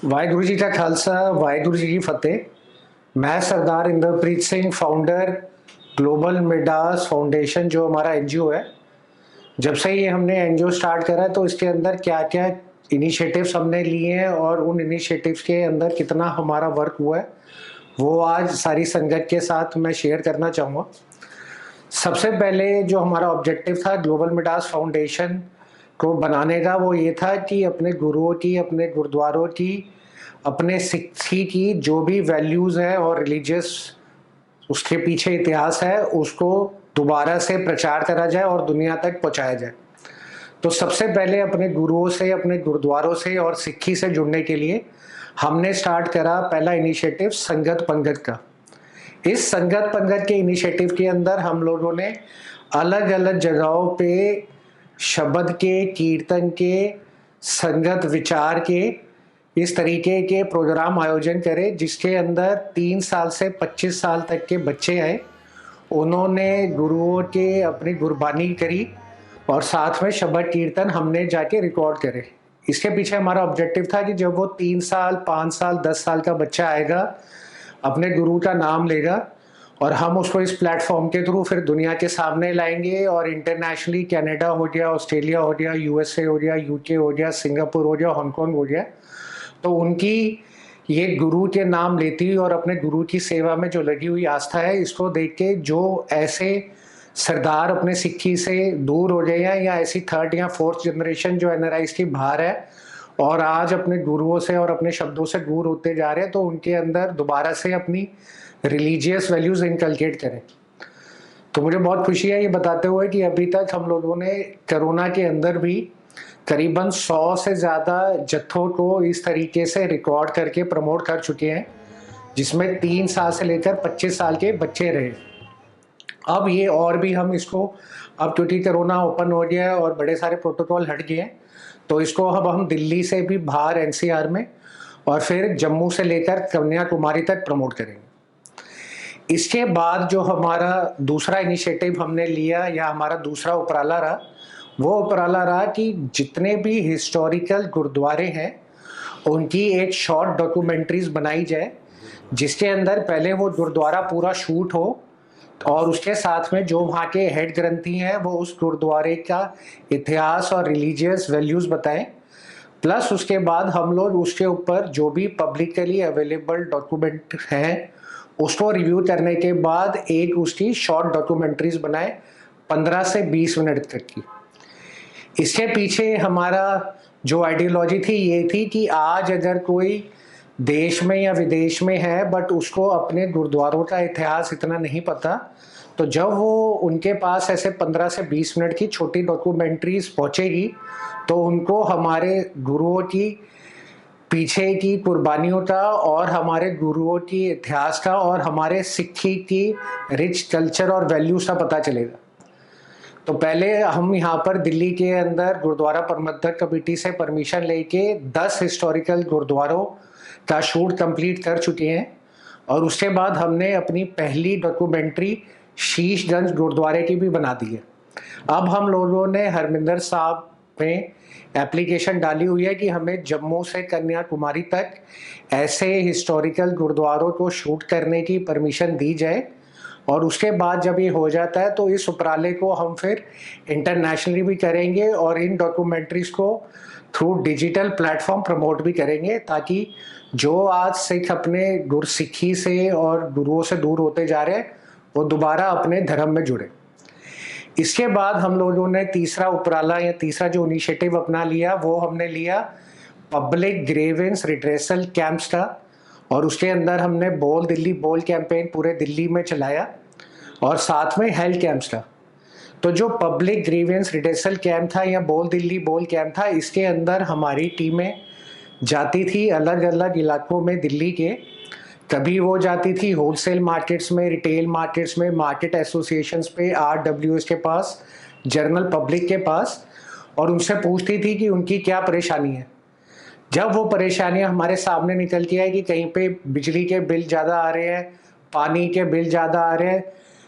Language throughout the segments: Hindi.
वाहिगुरु जी का खालसा, वाहिगुरु जी की फतेह। मैं Sardar Inderpreet Singh, founder Global Midas Foundation, जो हमारा एनजीओ है। जब से ये हमने एनजीओ स्टार्ट करा तो इसके अंदर क्या क्या इनिशिएटिव्स हमने लिए हैं और उन इनिशिएटिव्स के अंदर कितना हमारा वर्क हुआ है, वो आज सारी संगत के साथ मैं शेयर करना चाहूँगा। सबसे पहले जो हमारा ऑब्जेक्टिव था ग्लोबल मिडास फाउंडेशन को बनाने का, वो ये था कि अपने गुरुओं की, अपने गुरुद्वारों की, अपने सिक्खी की जो भी वैल्यूज़ है और रिलीजियस उसके पीछे इतिहास है, उसको दोबारा से प्रचार करा जाए और दुनिया तक पहुंचाया जाए। तो सबसे पहले अपने गुरुओं से, अपने गुरुद्वारों से और सिक्खी से जुड़ने के लिए हमने स्टार्ट करा पहला इनिशिएटिव संगत पंगत का। इस संगत पंगत के इनिशिएटिव के अंदर हम लोगों ने अलग अलग जगहों पे शब्द के, कीर्तन के, संगत विचार के, इस तरीके के प्रोग्राम आयोजन करे, जिसके अंदर 3 साल से 25 साल तक के बच्चे आए। उन्होंने गुरुओं के अपनी गुरबानी करी और साथ में शब्द कीर्तन हमने जाके रिकॉर्ड करे। इसके पीछे हमारा ऑब्जेक्टिव था कि जब वो 3 साल, 5 साल, 10 साल का बच्चा आएगा, अपने गुरु का नाम लेगा और हम उसको इस प्लेटफॉर्म के थ्रू फिर दुनिया के सामने लाएंगे और इंटरनेशनली कनाडा हो गया, ऑस्ट्रेलिया हो गया, यूएसए हो गया, यूके हो गया, सिंगापुर हो गया, हांगकांग हो गया, तो उनकी ये गुरु के नाम लेती हुई और अपने गुरु की सेवा में जो लगी हुई आस्था है, इसको देख के जो ऐसे सरदार अपने सिक्खी से दूर हो गए हैं, या ऐसी थर्ड या फोर्थ जनरेशन जो एनआरआईज की बाहर है और आज अपने गुरुओं से और अपने शब्दों से दूर होते जा रहे हैं, तो उनके अंदर दोबारा से अपनी रिलीजियस वैल्यूज इनकलकेट करें। तो मुझे बहुत खुशी है ये बताते हुए कि अभी तक हम लोगों ने कोरोना के अंदर भी करीबन 100 से ज़्यादा जत्थों को इस तरीके से रिकॉर्ड करके प्रमोट कर चुके हैं, जिसमें 3 साल से लेकर 25 साल के बच्चे रहे। अब ये और भी हम इसको, अब क्योंकि कोरोना ओपन हो गया है और बड़े सारे प्रोटोकॉल हट गए हैं, तो इसको अब हम दिल्ली से भी बाहर एनसीआर में और फिर जम्मू से लेकर कन्याकुमारी तक प्रमोट करेंगे। इसके बाद जो हमारा दूसरा इनिशिएटिव हमने लिया, या हमारा दूसरा उपराला रहा, वो उपराला रहा कि जितने भी हिस्टोरिकल गुरुद्वारे हैं उनकी एक शॉर्ट डॉक्यूमेंट्रीज बनाई जाए, जिसके अंदर पहले वो गुरुद्वारा पूरा शूट हो और उसके साथ में जो वहाँ के हेड ग्रंथी हैं वो उस गुरुद्वारे का इतिहास और रिलीजियस वैल्यूज़ बताएं। प्लस उसके बाद हम लोग उसके ऊपर जो भी पब्लिकली अवेलेबल डॉक्यूमेंट हैं उसको रिव्यू करने के बाद एक उसकी शॉर्ट डॉक्यूमेंट्रीज बनाए 15 से 20 मिनट तक की। इसके पीछे हमारा जो आइडियोलॉजी थी ये थी कि आज अगर कोई देश में या विदेश में है बट उसको अपने गुरुद्वारों का इतिहास इतना नहीं पता, तो जब वो उनके पास ऐसे 15 से 20 मिनट की छोटी डॉक्यूमेंट्रीज पहुंचेगी तो उनको हमारे गुरुओं की पीछे की कुर्बानियों का और हमारे गुरुओं की इतिहास का और हमारे सिक्खी की रिच कल्चर और वैल्यूज का पता चलेगा। तो पहले हम यहाँ पर दिल्ली के अंदर गुरुद्वारा प्रबंधक कमेटी से परमिशन लेके 10 हिस्टोरिकल गुरुद्वारों का शूट कंप्लीट कर चुके हैं और उसके बाद हमने अपनी पहली डॉक्यूमेंट्री शीशगंज गुरुद्वारे की भी बना दी है। अब हम लोगों ने हरमिंदर साहब में एप्लीकेशन डाली हुई है कि हमें जम्मू से कन्याकुमारी तक ऐसे हिस्टोरिकल गुरुद्वारों को शूट करने की परमिशन दी जाए, और उसके बाद जब ये हो जाता है तो इस उपराले को हम फिर इंटरनेशनली भी करेंगे और इन डॉक्यूमेंट्रीज को थ्रू डिजिटल प्लेटफॉर्म प्रमोट भी करेंगे, ताकि जो आज सिख अपने गुरसिक्खी से और गुरुओं से दूर होते जा रहे हैं वो दोबारा अपने धर्म में जुड़े। इसके बाद हम लोगों ने तीसरा उपराला या तीसरा जो इनिशिएटिव अपना लिया वो हमने लिया पब्लिक ग्रीवेंस रिड्रेसल कैंप्स का, और उसके अंदर हमने बोल दिल्ली बोल कैंपेन पूरे दिल्ली में चलाया और साथ में हेल्थ कैंप्स था। तो जो पब्लिक ग्रीवेंस रिड्रेसल कैंप था या बोल दिल्ली बोल कैंप था, इसके अंदर हमारी टीमें जाती थी अलग अलग इलाकों में दिल्ली के। कभी वो जाती थी होलसेल मार्केट्स में, रिटेल मार्केट्स में, मार्केट एसोसिएशंस पे, आरडब्ल्यूएस के पास, जनरल पब्लिक के पास, और उनसे पूछती थी कि उनकी क्या परेशानी है। जब वो परेशानियां हमारे सामने निकल के आई कि कहीं पे बिजली के बिल ज़्यादा आ रहे हैं, पानी के बिल ज़्यादा आ रहे हैं,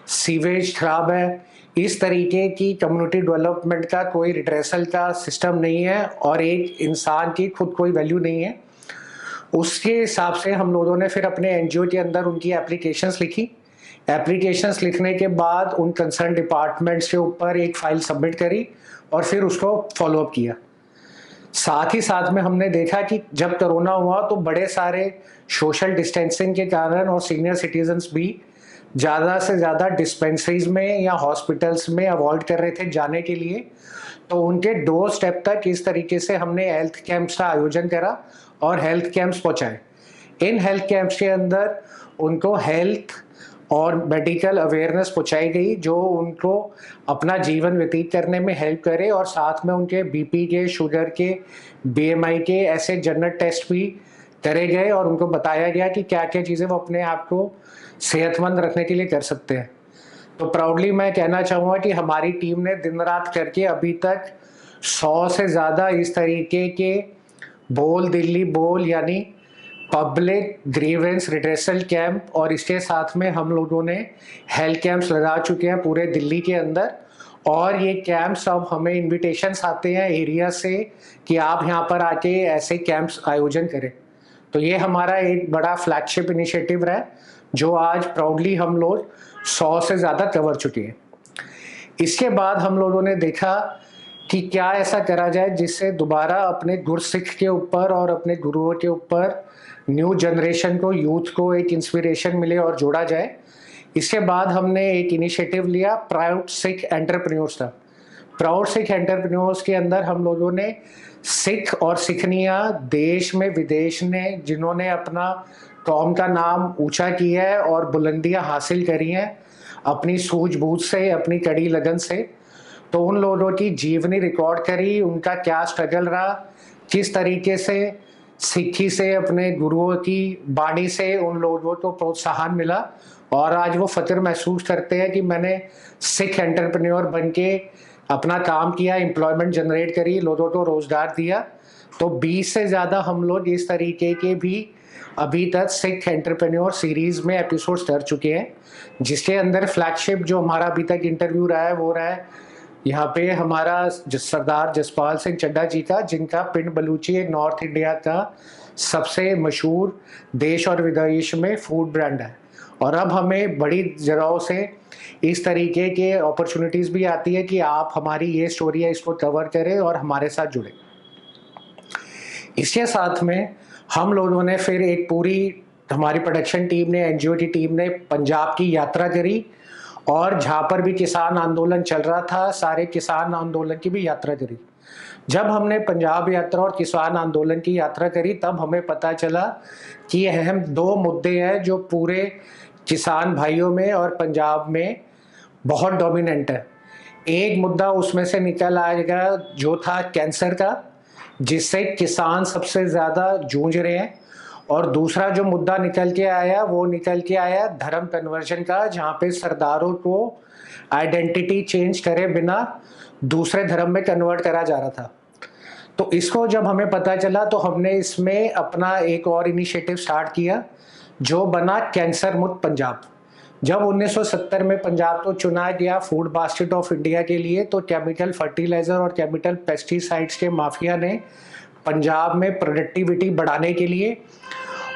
सीवेज खराब है, इस तरीके की कम्युनिटी डेवलपमेंट का कोई रिड्रेसल का सिस्टम नहीं है और एक इंसान की खुद कोई वैल्यू नहीं है, उसके हिसाब से हम लोगों ने फिर अपने एनजीओ के अंदर उनकी एप्लीकेशंस लिखी। एप्लीकेशंस लिखने के बाद उन कंसर्न डिपार्टमेंट्स के ऊपर एक फाइल सबमिट करी और फिर उसको फॉलोअप किया। साथ ही साथ में हमने देखा कि जब कोरोना हुआ तो बड़े सारे सोशल डिस्टेंसिंग के कारण और सीनियर सिटीजन्स भी ज़्यादा से ज़्यादा डिस्पेंसरीज में या हॉस्पिटल्स में अवॉइड कर रहे थे जाने के लिए। तो उनके डोर स्टेप तक इस तरीके से हमने हेल्थ कैंप्स का आयोजन करा और हेल्थ कैंप्स पहुँचाए। इन हेल्थ कैंप्स के अंदर उनको हेल्थ और मेडिकल अवेयरनेस पहुंचाई गई जो उनको अपना जीवन व्यतीत करने में हेल्प करे, और साथ में उनके बीपी के, शुगर के, बीएमआई के ऐसे जनरल टेस्ट भी करे गए और उनको बताया गया कि क्या क्या चीज़ें वो अपने आप को सेहतमंद रखने के लिए कर सकते हैं। तो प्राउडली मैं कहना चाहूँगा कि हमारी टीम ने दिन रात करके अभी तक 100 से ज़्यादा इस तरीके के बोल दिल्ली बोल यानी पब्लिक ग्रीवेंस रिड्रेसल कैंप और इसके साथ में हम लोगों ने हेल्थ कैंप्स लगा चुके हैं पूरे दिल्ली के अंदर। और ये कैंप्स अब हमें इनविटेशंस आते हैं एरिया से कि आप यहाँ पर आके ऐसे कैंप्स आयोजन करें। तो ये हमारा एक बड़ा फ्लैगशिप इनिशिएटिव रहा जो आज प्राउडली हम लोग 100 से ज़्यादा कवर चुके हैं। इसके बाद हम लोगों ने देखा कि क्या ऐसा करा जाए जिससे दोबारा अपने गुरसिख के ऊपर और अपने गुरुओं के ऊपर न्यू जनरेशन को, यूथ को एक इंस्पिरेशन मिले और जोड़ा जाए। इसके बाद हमने एक इनिशिएटिव लिया प्राउड सिख एंटरप्रेन्योर्स का। प्राउड सिख एंटरप्रेन्योर्स के अंदर हम लोगों ने सिख और सिखनियाँ देश में विदेश में जिन्होंने अपना कौम का नाम ऊंचा किया है और बुलंदियां हासिल करी हैं अपनी सूझबूझ से, अपनी कड़ी लगन से, तो उन लोगों की जीवनी रिकॉर्ड करी, उनका क्या स्ट्रगल रहा, किस तरीके से सिक्खी से, अपने गुरुओं की बाणी से उन लोगों को प्रोत्साहन मिला और आज वो फख्र महसूस करते हैं कि मैंने सिख एंटरप्रेन्योर बन के अपना काम किया, एम्प्लॉयमेंट जनरेट करी, लोगों को रोजगार दिया। तो 20 से ज़्यादा हम लोग इस तरीके के भी अभी तक सिख एंटरप्रेन्योर सीरीज में एपिसोड्स कर चुके हैं, जिसके अंदर फ्लैगशिप जो हमारा अभी तक इंटरव्यू रहा है वो रहा है यहाँ पे हमारा सरदार जसपाल सिंह चड्ढा जी का, जिनका पिंड बलूची एक नॉर्थ इंडिया का सबसे मशहूर देश और विदेश में फूड ब्रांड है। और अब हमें बड़ी जगहों से इस तरीके के अपॉर्चुनिटीज़ भी आती है कि आप हमारी ये स्टोरी है इसको कवर करें और हमारे साथ जुड़े। इसके साथ में हम लोगों ने फिर एक पूरी हमारी प्रोडक्शन टीम ने, एनजीओ की टीम ने पंजाब की यात्रा करी और जहाँ पर भी किसान आंदोलन चल रहा था सारे किसान आंदोलन की भी यात्रा करी। जब हमने पंजाब यात्रा और किसान आंदोलन की यात्रा करी तब हमें पता चला कि अहम 2 मुद्दे हैं जो पूरे किसान भाइयों में और पंजाब में बहुत डोमिनेंट है। एक मुद्दा उसमें से निकल आएगा जो था कैंसर का, जिससे किसान सबसे ज़्यादा जूझ रहे हैं, और दूसरा जो मुद्दा निकल के आया धर्म कन्वर्जन का, जहाँ पे सरदारों को आइडेंटिटी चेंज करे बिना दूसरे धर्म में कन्वर्ट करा जा रहा था। तो इसको जब हमें पता चला तो हमने इसमें अपना एक और इनिशिएटिव स्टार्ट किया जो बना कैंसर मुक्त पंजाब। जब 1970 में पंजाब को चुना गया फूड बास्केट ऑफ इंडिया के लिए, तो केमिकल फर्टिलाइजर और केमिकल पेस्टिसाइड्स के माफिया ने पंजाब में प्रोडक्टिविटी बढ़ाने के लिए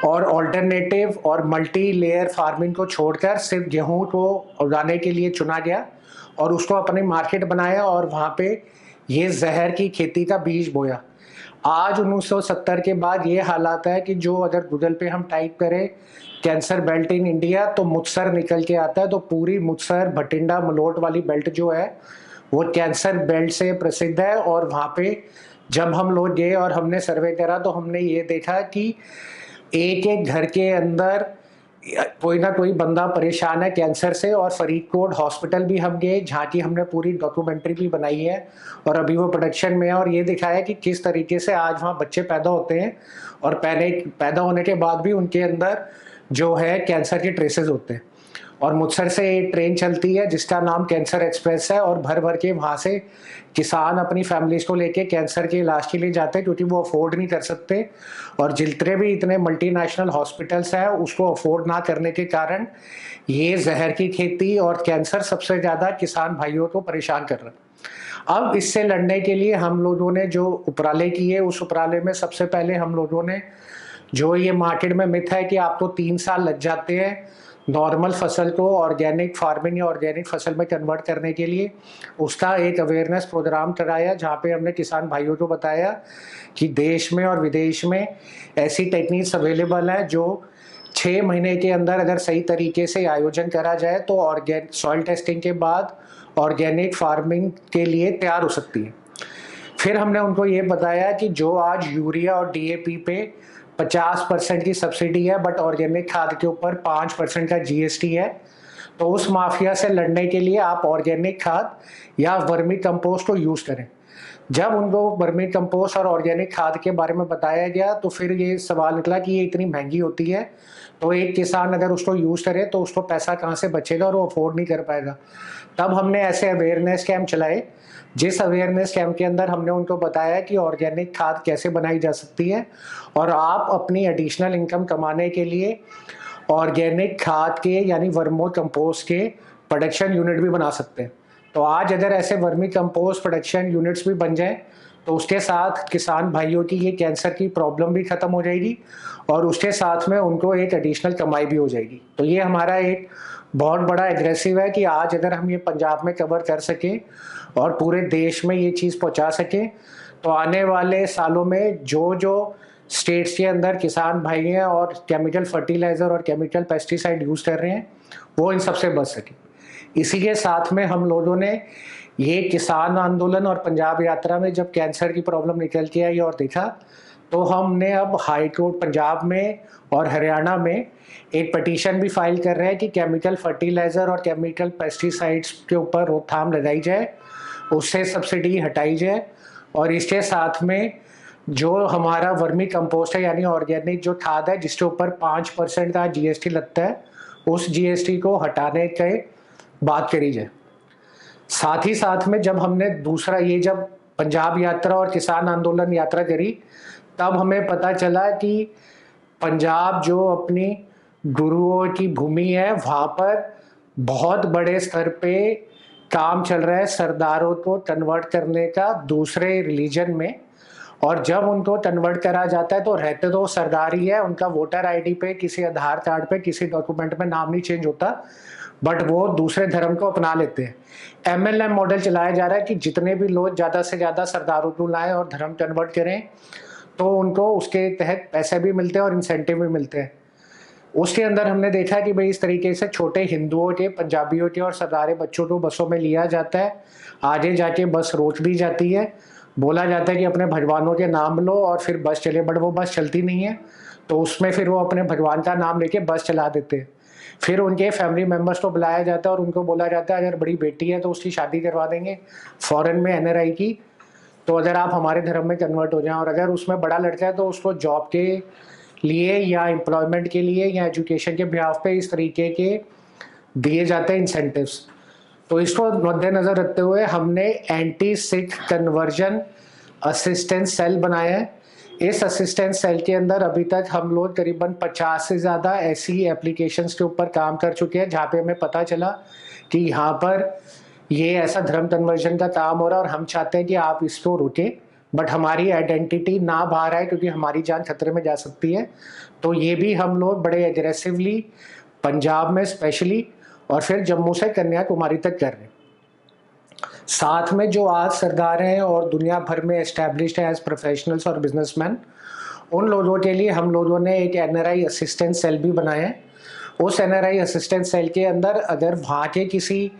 और ऑल्टरनेटिव और मल्टी लेयर फार्मिंग को छोड़कर सिर्फ गेहूं को उगाने के लिए चुना गया और उसको अपने मार्केट बनाया और वहाँ पे ये जहर की खेती का बीज बोया। आज 1970 के बाद ये हालात है कि जो अगर गूगल पे हम टाइप करें कैंसर बेल्ट इन इंडिया तो मुक्तसर निकल के आता है। तो पूरी मुक्तसर भटिंडा मलोट वाली बेल्ट जो है वो कैंसर बेल्ट से प्रसिद्ध है। और वहाँ पे जब हम लोग गए और हमने सर्वे करा तो हमने ये देखा कि एक एक घर के अंदर कोई ना कोई बंदा परेशान है कैंसर से। और फरीदकोट हॉस्पिटल भी हम गए जहाँ की हमने पूरी डॉक्यूमेंट्री भी बनाई है और अभी वो प्रोडक्शन में है, और ये दिखाया कि किस तरीके से आज वहाँ बच्चे पैदा होते हैं और पहले पैदा होने के बाद भी उनके अंदर जो है कैंसर के ट्रेसेस होते हैं। और मुक्तसर से एक ट्रेन चलती है जिसका नाम कैंसर एक्सप्रेस है और भर भर के वहाँ से किसान अपनी फैमिलीज को लेके कैंसर के इलाज के लिए जाते हैं क्योंकि वो अफोर्ड नहीं कर सकते। और जितने भी इतने मल्टीनेशनल हॉस्पिटल्स हैं उसको अफोर्ड ना करने के कारण ये जहर की खेती और कैंसर सबसे ज़्यादा किसान भाइयों को परेशान कर रहा है। अब इससे लड़ने के लिए हम लोगों ने जो उपराले किए उस उपराले में सबसे पहले हम लोगों ने जो ये मार्केट में मिथ है कि आपको 3 साल लग जाते हैं नॉर्मल फसल को ऑर्गेनिक फार्मिंग या ऑर्गेनिक फसल में कन्वर्ट करने के लिए, उसका एक अवेयरनेस प्रोग्राम कराया जहाँ पे हमने किसान भाइयों को बताया कि देश में और विदेश में ऐसी टेक्निक्स अवेलेबल हैं जो 6 महीने के अंदर अगर सही तरीके से आयोजन करा जाए तो ऑर्गेनिक सॉइल टेस्टिंग के बाद ऑर्गेनिक फार्मिंग के लिए तैयार हो सकती है। फिर हमने उनको ये बताया कि जो आज यूरिया और डीएपी पे 50% की सब्सिडी है बट ऑर्गेनिक खाद के ऊपर 5% का जीएसटी है, तो उस माफिया से लड़ने के लिए आप ऑर्गेनिक खाद या वर्मी कंपोस्ट को यूज़ करें। जब उनको वर्मी कंपोस्ट और ऑर्गेनिक खाद के बारे में बताया गया तो फिर ये सवाल निकला कि ये इतनी महंगी होती है, तो एक किसान अगर उसको यूज़ करे तो उसको पैसा कहाँ से बचेगा और वो अफोर्ड नहीं कर पाएगा। तब हमने ऐसे अवेयरनेस कैंप चलाए, जिस अवेयरनेस कैंप के अंदर हमने उनको बताया कि ऑर्गेनिक खाद कैसे बनाई जा सकती है और आप अपनी एडिशनल इनकम कमाने के लिए ऑर्गेनिक खाद के यानी वर्मो कंपोस्ट के प्रोडक्शन यूनिट भी बना सकते हैं। तो आज अगर ऐसे वर्मी कंपोस्ट प्रोडक्शन यूनिट्स भी बन जाएं तो उसके साथ किसान भाइयों की ये कैंसर की प्रॉब्लम भी ख़त्म हो जाएगी और उसके साथ में उनको एक एडिशनल कमाई भी हो जाएगी। तो ये हमारा एक बहुत बड़ा एग्रेसिव है कि आज अगर हम ये पंजाब में कवर कर सकें और पूरे देश में ये चीज़ पहुंचा सकें तो आने वाले सालों में जो जो स्टेट्स के अंदर किसान भाई हैं और केमिकल फर्टिलाइज़र और केमिकल पेस्टिसाइड यूज़ कर रहे हैं वो इन सबसे बच सकें। इसी के साथ में हम लोगों ने ये किसान आंदोलन और पंजाब यात्रा में जब कैंसर की प्रॉब्लम निकल के आई और देखा तो हमने अब हाई कोर्ट पंजाब में और हरियाणा में एक पटिशन भी फाइल कर रहे हैं कि केमिकल फर्टिलाइज़र और केमिकल पेस्टिसाइड्स के ऊपर रोकथाम लगाई जाए, उससे सब्सिडी हटाई जाए और इसके साथ में जो हमारा वर्मी कंपोस्ट है यानी ऑर्गेनिक जो खाद है जिसके ऊपर 5% का जीएसटी लगता है, उस जीएसटी को हटाने के बात करी जाए। साथ ही साथ में जब हमने दूसरा ये जब पंजाब यात्रा और किसान आंदोलन यात्रा करी तब हमें पता चला कि पंजाब जो अपनी गुरुओं की भूमि है वहाँ पर बहुत बड़े स्तर पे काम चल रहा है सरदारों को कन्वर्ट करने का दूसरे रिलीजन में, और जब उनको कन्वर्ट करा जाता है तो रहते तो सरदार ही है, उनका वोटर आईडी पे किसी आधार कार्ड पे किसी डॉक्यूमेंट में नाम नहीं चेंज होता बट वो दूसरे धर्म को अपना लेते हैं। एमएलएम मॉडल चलाया जा रहा है कि जितने भी लोग ज़्यादा से ज़्यादा सरदारों को लाएं और धर्म कन्वर्ट करें तो उनको उसके तहत पैसे भी मिलते हैं और इंसेंटिव भी मिलते हैं। उसके अंदर हमने देखा कि भाई इस तरीके से छोटे हिंदुओं के, पंजाबियों के और सरदारे बच्चों को बसों में लिया जाता है, आगे जाके बस रोक दी जाती है, बोला जाता है कि अपने भगवानों के नाम लो और फिर बस चले, बट वो बस चलती नहीं है तो उसमें फिर वो अपने भगवान का नाम लेके बस चला देते हैं। फिर उनके फैमिली मेम्बर्स को बुलाया जाता है और उनको बोला जाता है अगर बड़ी बेटी है तो उसकी शादी करवा देंगे फॉरेन में एनआरआई की, तो अगर आप हमारे धर्म में कन्वर्ट हो जाएं, और अगर उसमें बड़ा लड़का है तो उसको जॉब के लिए या एम्प्लॉयमेंट के लिए या एजुकेशन के बिहाफ पे इस तरीके के दिए जाते हैं इंसेंटिव्स। तो इसको मद्देनज़र रखते हुए हमने anti Sikh conversion assistance cell बनाया है। इस असिस्टेंस सेल के अंदर अभी तक हम लोग करीबन 50 से ज़्यादा ऐसी एप्लीकेशंस के ऊपर काम कर चुके हैं जहाँ पे हमें पता चला कि यहाँ पर ये ऐसा धर्म कन्वर्जन का काम हो रहा है और हम चाहते हैं कि आप इसको रोकें, बट हमारी आइडेंटिटी ना बाहर आए क्योंकि हमारी जान खतरे में जा सकती है। तो ये भी हम लोग बड़े एग्रेसिवली पंजाब में स्पेशली और फिर जम्मू से कन्याकुमारी तक कर रहे हैं। साथ में जो आज सरदार हैं और दुनिया भर में एस्टैब्लिश्ड है एज प्रोफेशनल्स और बिजनेसमैन, उन लोगों के लिए हम लोगों ने एक एनआरआई असिस्टेंस सेल भी बनाया है। उस एनआरआई असिस्टेंस सेल के अंदर अगर वहाँ के किसी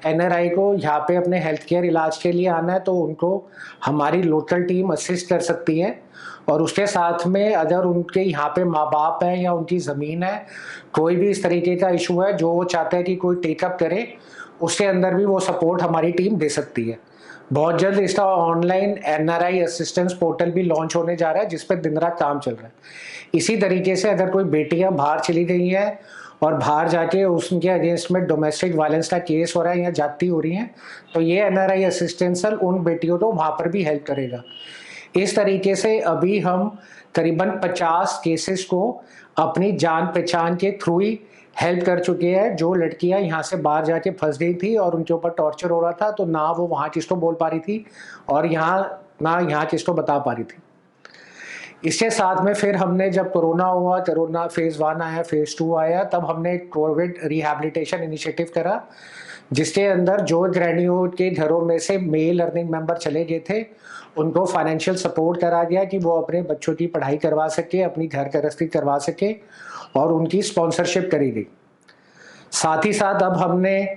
एनआरआई को यहाँ पे अपने हेल्थ केयर इलाज के लिए आना है तो उनको हमारी लोकल टीम असिस्ट कर सकती है, और उसके साथ में अगर उनके यहाँ पे माँ बाप हैं या उनकी ज़मीन है, कोई भी इस तरीके का इशू है जो वो चाहते हैं कि कोई टेकअप करे, उसके अंदर भी वो सपोर्ट हमारी टीम दे सकती है। बहुत जल्द इसका ऑनलाइन एनआरआई असिस्टेंस पोर्टल भी लॉन्च होने जा रहा है जिस पर दिन रात काम चल रहा है। इसी तरीके से अगर कोई बेटियां बाहर चली गई हैं और बाहर जाके उनके अगेंस्ट में डोमेस्टिक वायलेंस का केस हो रहा है या जाती हो रही हैं तो ये एनआरआई असिस्टेंस सेल उन बेटियों को वहाँ पर भी हेल्प करेगा। इस तरीके से अभी हम करीबन 50 केसेस को अपनी जान पहचान के थ्रू ही हेल्प कर चुके हैं। जो लड़कियां यहाँ से बाहर जाके फंस गई थी और उनके ऊपर टॉर्चर हो रहा था तो ना वो वहाँ किस को बोल पा रही थी और यहाँ ना यहाँ किस को बता पा रही थी। इसके साथ में फिर हमने जब कोरोना हुआ, कोरोना फेज़ 1 आया, फेज़ 2 आया, तब हमने कोविड रिहैबिलिटेशन इनिशिएटिव करा, जिसके अंदर जो गृहिणियों के घरों में से मेल अर्निंग मेंबर चले गए थे, उनको फाइनेंशियल सपोर्ट करा गया कि वो अपने बच्चों की पढ़ाई करवा सके, अपनी घर गृहस्थी करवा सके, और उनकी स्पॉन्सरशिप करी गई। साथ ही साथ अब हमने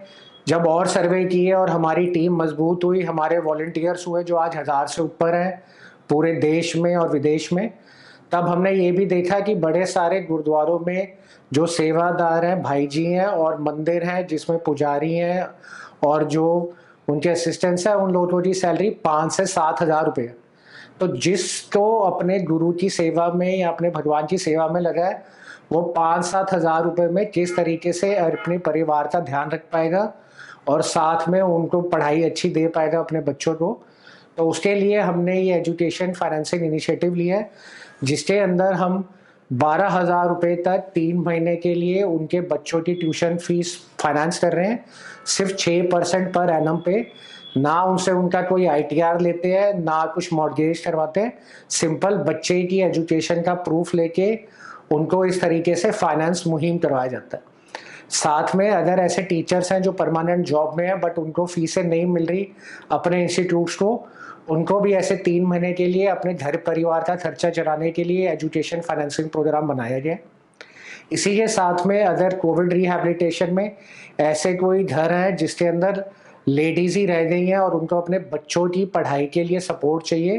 जब और सर्वे किए और हमारी टीम मजबूत हुई, हमारे वॉलंटियर्स हुए जो आज 1000 से ऊपर हैं पूरे देश में और विदेश में, तब हमने ये भी देखा कि बड़े सारे गुरुद्वारों में जो सेवादार हैं, भाई जी हैं, और मंदिर हैं जिसमें पुजारी हैं और जो उनके असिस्टेंट्स हैं, उन लोगों की सैलरी 5 से 7,000 रुपये है। तो जिसको अपने गुरु की सेवा में या अपने भगवान की सेवा में लगा है, वो 5-7 हज़ार रुपये में किस तरीके से अपने परिवार का ध्यान रख पाएगा और साथ में उनको पढ़ाई अच्छी दे पाएगा अपने बच्चों को। तो उसके लिए हमने ये एजुकेशन फाइनेंसिंग इनिशिएटिव लिया है, जिसके अंदर हम 12,000 रुपये तक 3 महीने के लिए उनके बच्चों की ट्यूशन फीस फाइनेंस कर रहे हैं, सिर्फ 6% पर एनम पे। ना उनसे उनका कोई आईटीआर लेते हैं, ना कुछ मॉर्गेज करवाते हैं, सिंपल बच्चे की एजुकेशन का प्रूफ लेके उनको इस तरीके से फाइनेंस मुहिम करवाया जाता है। साथ में अगर ऐसे टीचर्स हैं जो परमानेंट जॉब में हैं बट उनको फीसें नहीं मिल रही अपने इंस्टीट्यूट्स को, उनको भी ऐसे 3 महीने के लिए अपने घर परिवार का खर्चा चलाने के लिए एजुकेशन फाइनेंसिंग प्रोग्राम बनाया गया। इसी के साथ में अगर कोविड रिहैबिलिटेशन में ऐसे कोई घर हैं जिसके अंदर लेडीज ही रह गई हैं और उनको अपने बच्चों की पढ़ाई के लिए सपोर्ट चाहिए,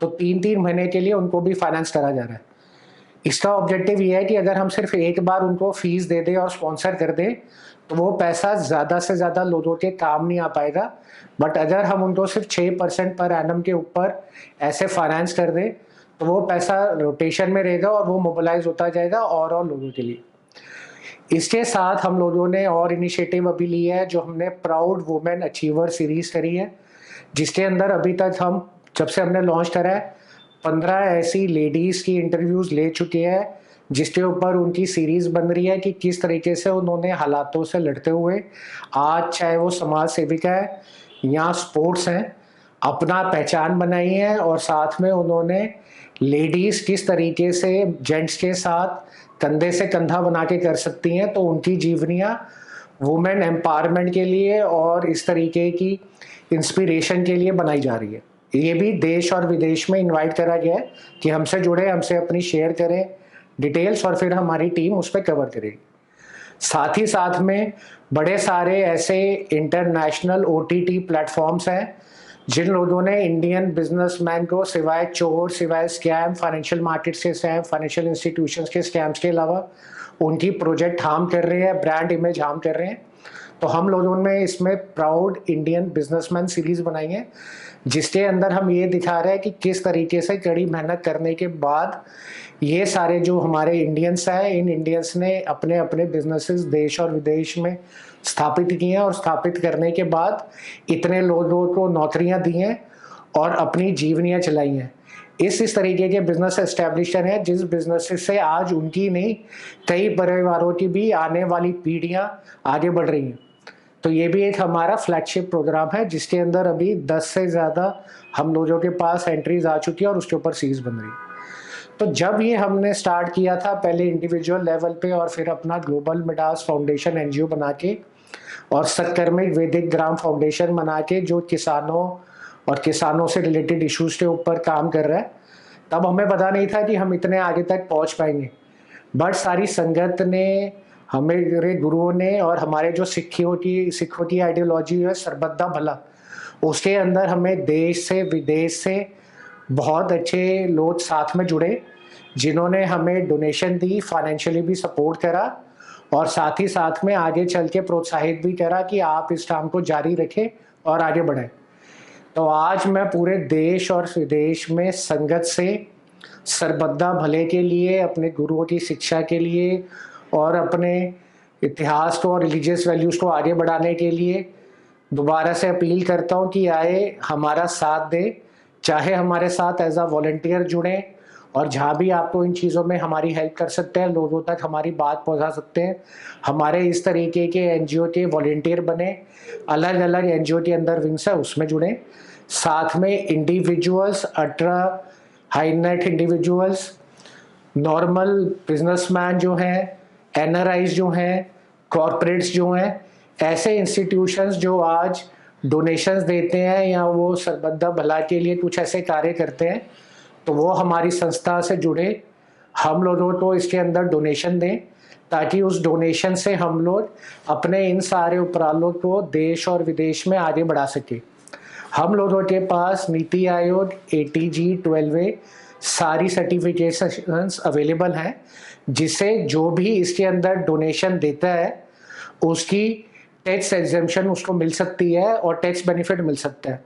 तो 3-3 महीने के लिए उनको भी फाइनेंस करा जा रहा है। इसका ऑब्जेक्टिव ये है कि अगर हम सिर्फ एक बार उनको फीस दे दें और स्पॉन्सर कर दें, तो वो पैसा ज़्यादा से ज़्यादा लोगों के काम नहीं आ पाएगा। बट अगर हम उनको सिर्फ 6% पर एनम के ऊपर ऐसे फाइनेंस कर दें, तो वो पैसा रोटेशन में रहेगा और वो मोबिलाइज होता जाएगा और लोगों के लिए। इसके साथ हम लोगों ने और इनिशिएटिव अभी लिया है, जो हमने प्राउड वुमेन अचीवर सीरीज करी है, जिसके अंदर अभी तक हम जब से हमने लॉन्च करा है 15 ऐसी लेडीज़ की इंटरव्यूज़ ले चुके हैं, जिसके ऊपर उनकी सीरीज़ बन रही है कि किस तरीके से उन्होंने हालातों से लड़ते हुए आज चाहे वो समाज सेविका है या स्पोर्ट्स हैं, अपना पहचान बनाई है, और साथ में उन्होंने लेडीज़ किस तरीके से जेंट्स के साथ कंधे से कंधा बना के कर सकती हैं, तो उनकी जीवनियाँ वुमेन एम्पावरमेंट के लिए और इस तरीके की इंस्पिरेशन के लिए बनाई जा रही है। ये भी देश और विदेश में इनवाइट करा गया है कि हमसे जुड़े, हमसे अपनी शेयर करें डिटेल्स और फिर हमारी टीम उस पर कवर करेगी। साथ ही साथ में बड़े सारे ऐसे इंटरनेशनल ओटीटी प्लेटफॉर्म्स हैं जिन लोगों ने इंडियन बिजनेसमैन को सिवाय चोर, सिवाय स्कैम, फाइनेंशियल मार्केट्स के स्कैम, फाइनेंशियल इंस्टीट्यूशंस के स्कैम्स के अलावा उनकी प्रोजेक्ट हार्म कर रहे हैं, ब्रांड इमेज हार्म कर रहे हैं। तो हम लोगों ने इसमें प्राउड इंडियन बिजनेसमैन सीरीज बनाई है, जिसके अंदर हम ये दिखा रहे हैं कि किस तरीके से कड़ी मेहनत करने के बाद ये सारे जो हमारे इंडियंस हैं, इन इंडियंस ने अपने अपने बिजनेसेस देश और विदेश में स्थापित किए हैं और स्थापित करने के बाद इतने लोगों को नौकरियां दी हैं और अपनी जीवनियां चलाई हैं। इस तरीके के बिजनेस एस्टेब्लिशर हैं जिस बिजनेस से आज उनकी नहीं, कई परिवारों की भी आने वाली पीढ़ियां आगे बढ़ रही हैं। तो ये भी एक हमारा फ्लैगशिप प्रोग्राम है, जिसके अंदर अभी 10 से ज़्यादा हम लोगों के पास एंट्रीज आ चुकी है और उसके ऊपर सीरीज बन रही है। तो जब ये हमने स्टार्ट किया था पहले इंडिविजुअल लेवल पे और फिर अपना ग्लोबल मिडास फाउंडेशन एनजीओ बना के और सत्कर्मिक वैदिक ग्राम फाउंडेशन बना के जो किसानों और किसानों से रिलेटेड इश्यूज के ऊपर काम कर रहा है, तब हमें पता नहीं था कि हम इतने आगे तक पहुंच पाएंगे। बट सारी संगत ने, हमारे गुरुओं ने और हमारे जो सिखों की आइडियोलॉजी है सर्वदा भला, उसके अंदर हमें देश से विदेश से बहुत अच्छे लोग साथ में जुड़े, जिन्होंने हमें डोनेशन दी, फाइनेंशियली भी सपोर्ट करा और साथ ही साथ में आगे चल के प्रोत्साहित भी करा कि आप इस काम को जारी रखें और आगे बढ़ें। तो आज मैं पूरे देश और विदेश में संगत से सर्वदा भले के लिए, अपने गुरुओं की शिक्षा के लिए और अपने इतिहास को और रिलीजियस वैल्यूज़ को आगे बढ़ाने के लिए दोबारा से अपील करता हूँ कि आए हमारा साथ दें, चाहे हमारे साथ एज अ वॉलंटियर जुड़ें और जहाँ भी आपको इन चीज़ों में हमारी हेल्प कर सकते हैं, लोगों तक हमारी बात पहुँचा सकते हैं, हमारे इस तरीके के एनजीओ के वॉलंटियर बने, अलग अलग एनजीओ के अंदर विंग्स है उसमें जुड़ें। साथ में individuals, ultra high net individuals, normal businessman जो हैं, एनआरआईज जो हैं, कॉरपोरेट्स जो हैं, ऐसे इंस्टीट्यूशंस जो आज डोनेशंस देते हैं या वो सरबद्दा भला के लिए कुछ ऐसे कार्य करते हैं, तो वो हमारी संस्था से जुड़े, हम लोगों को इसके अंदर डोनेशन दें, ताकि उस डोनेशन से हम लोग अपने इन सारे उपरालों को देश और विदेश में आगे बढ़ा सके। हम लोगों के पास नीति आयोग, ATG, 12A सारी सर्टिफिकेशंस अवेलेबल हैं, जिसे जो भी इसके अंदर डोनेशन देता है उसकी टैक्स एग्जेम्पशन उसको मिल सकती है और टैक्स बेनिफिट मिल सकता है।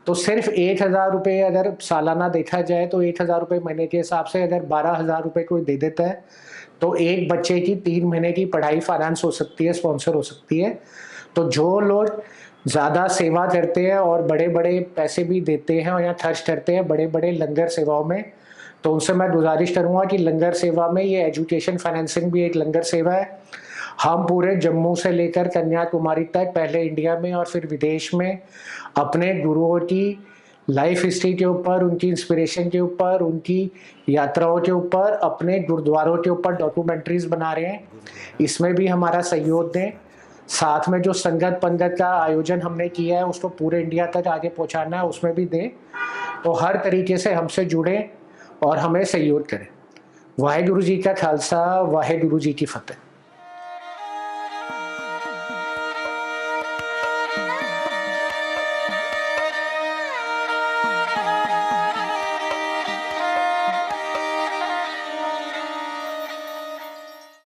तो सिर्फ 1,000 रुपये अगर सालाना देखा जाए तो 1,000 रुपये महीने के हिसाब से अगर 12,000 रुपये कोई दे देता है तो एक बच्चे की 3 महीने की पढ़ाई फाइनेंस हो सकती है, स्पॉन्सर हो सकती है। तो जो लोग ज़्यादा सेवा करते हैं और बड़े बड़े पैसे भी देते हैं और यहाँ खर्च करते हैं बड़े बड़े लंगर सेवाओं में, तो उनसे मैं गुजारिश करूँगा कि लंगर सेवा में ये एजुकेशन फाइनेंसिंग भी एक लंगर सेवा है। हम पूरे जम्मू से लेकर कन्याकुमारी तक, पहले इंडिया में और फिर विदेश में, अपने गुरुओं की लाइफ हिस्ट्री के ऊपर, उनकी इंस्पिरेशन के ऊपर, उनकी यात्राओं के ऊपर, अपने गुरुद्वारों के ऊपर डॉक्यूमेंट्रीज बना रहे हैं। इसमें भी हमारा सहयोग दें। साथ में जो संगत पंगत का आयोजन हमने किया है उसको पूरे इंडिया तक आगे पहुंचाना है, उसमें भी दें। तो हर तरीके से हमसे जुड़ें और हमें सहयोग करें। वाहेगुरु जी का खालसा, वाहेगुरु जी की फतेह।